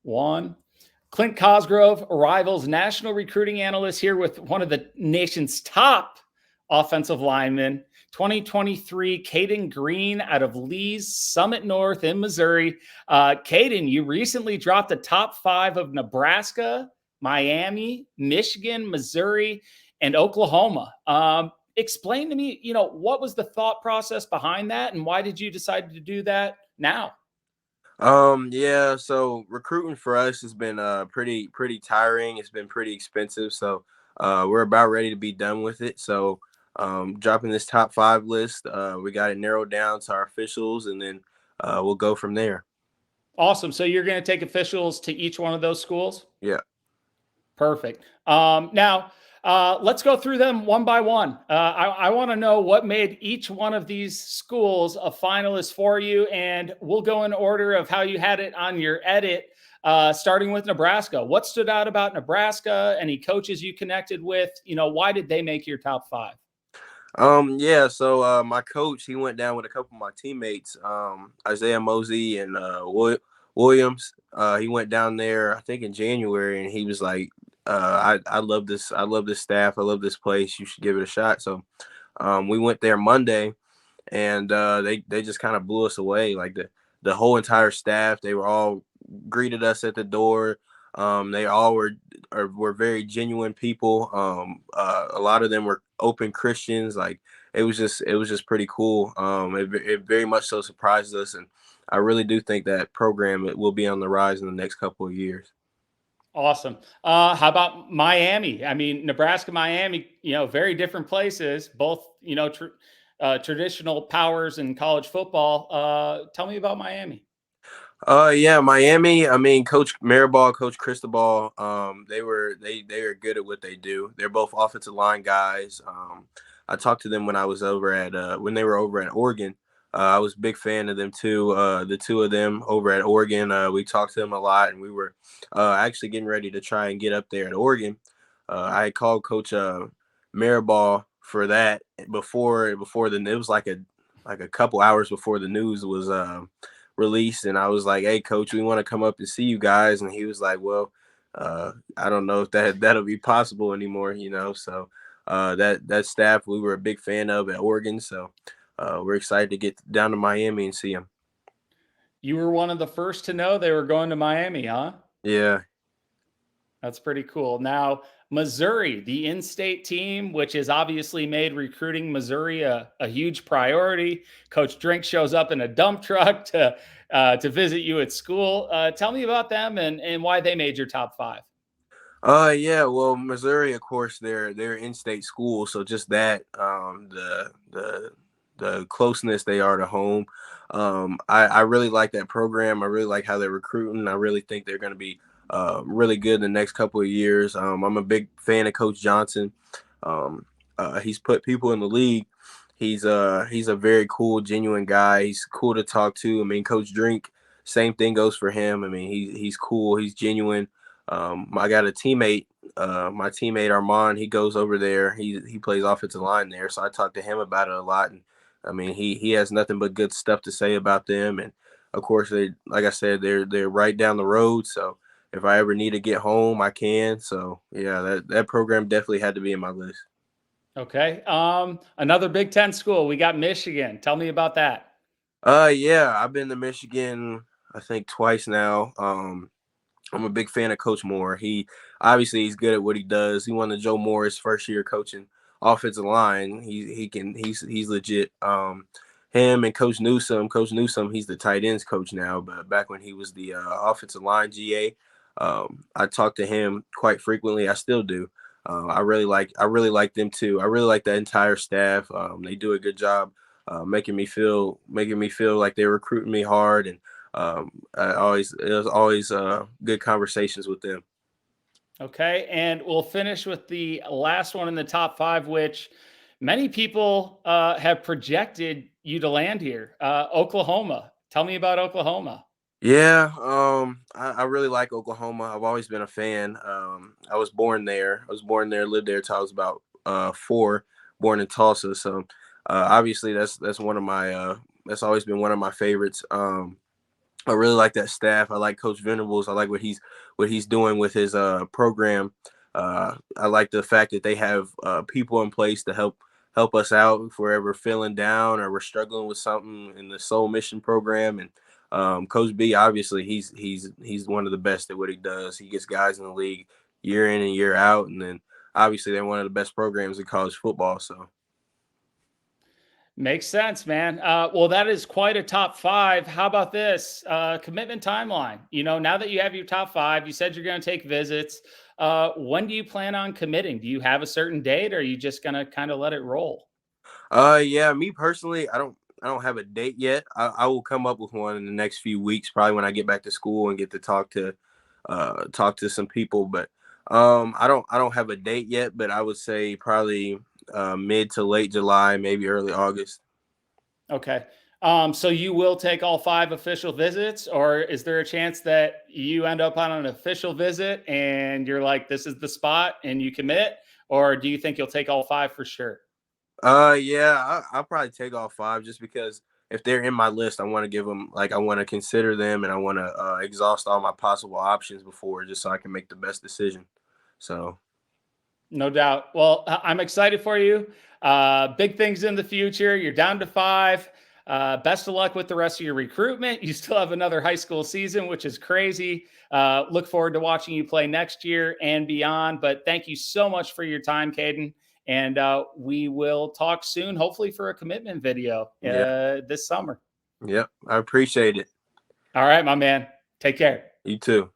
One. Clint Cosgrove, Rivals national recruiting analyst, here with one of the nation's top offensive linemen, 2023 Cayden Green out of Lee's Summit North in Missouri. Cayden, you recently dropped the top 5 of Nebraska, Miami, Michigan, Missouri, and Oklahoma. Explain to me, what was the thought process behind that, and why did you decide to do that now? Yeah, so recruiting for us has been pretty tiring. It's been pretty expensive. So we're about ready to be done with it. So dropping this top 5 list, we got it narrowed down to our officials, and then we'll go from there. Awesome. So you're going to take officials to each one of those schools? Yeah. Perfect. Now, let's go through them one by one. I want to know what made each one of these schools a finalist for you, and we'll go in order of how you had it on your edit, starting with Nebraska. What stood out about Nebraska? Any coaches you connected with? Why did they make your top 5? Yeah, so my coach, he went down with a couple of my teammates, Isaiah Mosey and Williams. He went down there, I think in January, and he was like, I love this. I love this staff. I love this place. You should give it a shot. So we went there Monday, and they just kind of blew us away. Like the whole entire staff, they were all greeted us at the door. They all were very genuine people. A lot of them were open Christians. Like it was just pretty cool. It very much so surprised us, and I really do think that program it will be on the rise in the next couple of years. Awesome. How about Miami? I mean, Nebraska, Miami, very different places, both, traditional powers in college football. Tell me about Miami. Yeah, Miami. I mean, Coach Mariball, Coach Cristobal. They are good at what they do. They're both offensive line guys. I talked to them when I was over at when they were over at Oregon. I was a big fan of them too. The two of them over at Oregon. We talked to them a lot, and we were actually getting ready to try and get up there at Oregon. I had called Coach Mariball for that before it was like a couple hours before the news was released, and I was like, "Hey, coach, we want to come up and see you guys," and he was like, "Well, I don't know if that'll be possible anymore, you know." So that staff we were a big fan of at Oregon, so we're excited to get down to Miami and see them. You were one of the first to know they were going to Miami, huh? Yeah. That's pretty cool. Now, Missouri, the in state team, which has obviously made recruiting Missouri a huge priority. Coach Drink shows up in a dump truck to visit you at school. Tell me about them and why they made your top 5. Yeah, well, Missouri, of course, they're in-state school, so just that, the closeness they are to home. I really like that program. I really like how they're recruiting. I really think they're going to be really good in the next couple of years. I'm a big fan of Coach Johnson. He's put people in the league. He's a very cool, genuine guy. He's cool to talk to. I mean, Coach Drink, same thing goes for him. I mean, he's cool. He's genuine. I got a teammate, my teammate Armand. He goes over there. He plays offensive line there, so I talked to him about it a lot. And I mean, he has nothing but good stuff to say about them. And of course, they like I said, they're right down the road. So if I ever need to get home, I can. So yeah, that program definitely had to be in my list. Okay. Another Big Ten school. We got Michigan. Tell me about that. Yeah, I've been to Michigan, I think twice now. I'm a big fan of Coach Moore. He's good at what he does. He won the Joe Morris first year coaching offensive line. He's legit. Him and Coach Newsome. Coach Newsome, he's the tight ends coach now, but back when he was the offensive line GA, I talk to him quite frequently. I still do. I really like them too. I really like that entire staff. They do a good job making me feel like they're recruiting me hard, and it was always good conversations with them. Okay. And we'll finish with the last one in the top 5, which many people have projected you to land here, Oklahoma. Tell me about Oklahoma. Yeah, I really like Oklahoma. I've always been a fan. I was born there. I was born there, lived there till I was about 4, born in Tulsa. So obviously that's one of my that's always been one of my favorites. I really like that staff. I like Coach Venables. I like what he's doing with his program. I like the fact that they have people in place to help us out if we're ever feeling down or we're struggling with something in the Soul Mission program. And Coach B, obviously, he's one of the best at what he does. He gets guys in the league year in and year out, and then obviously they're one of the best programs in college football. So. Makes sense, man. Well, that is quite a top five. How about this commitment timeline? Now that you have your top five, you said you're going to take visits. When do you plan on committing? Do you have a certain date, or are you just going to kind of let it roll? Yeah, me personally, I don't have a date yet. I will come up with one in the next few weeks, probably when I get back to school and get to talk to some people. But I don't have a date yet, but I would say probably mid to late July, maybe early August. Okay. So you will take all five official visits, or is there a chance that you end up on an official visit and you're like, this is the spot and you commit? Or do you think you'll take all five for sure? Yeah, I'll probably take all five just because if they're in my list, I want to give them I want to consider them and I want to exhaust all my possible options before just so I can make the best decision. So. No doubt. Well, I'm excited for you. Big things in the future. You're down to five. Best of luck with the rest of your recruitment. You still have another high school season, which is crazy. Look forward to watching you play next year and beyond. But thank you so much for your time, Cayden. And we will talk soon, hopefully for a commitment video Yeah. this summer. Yep. I appreciate it. All right, my man. Take care. You too.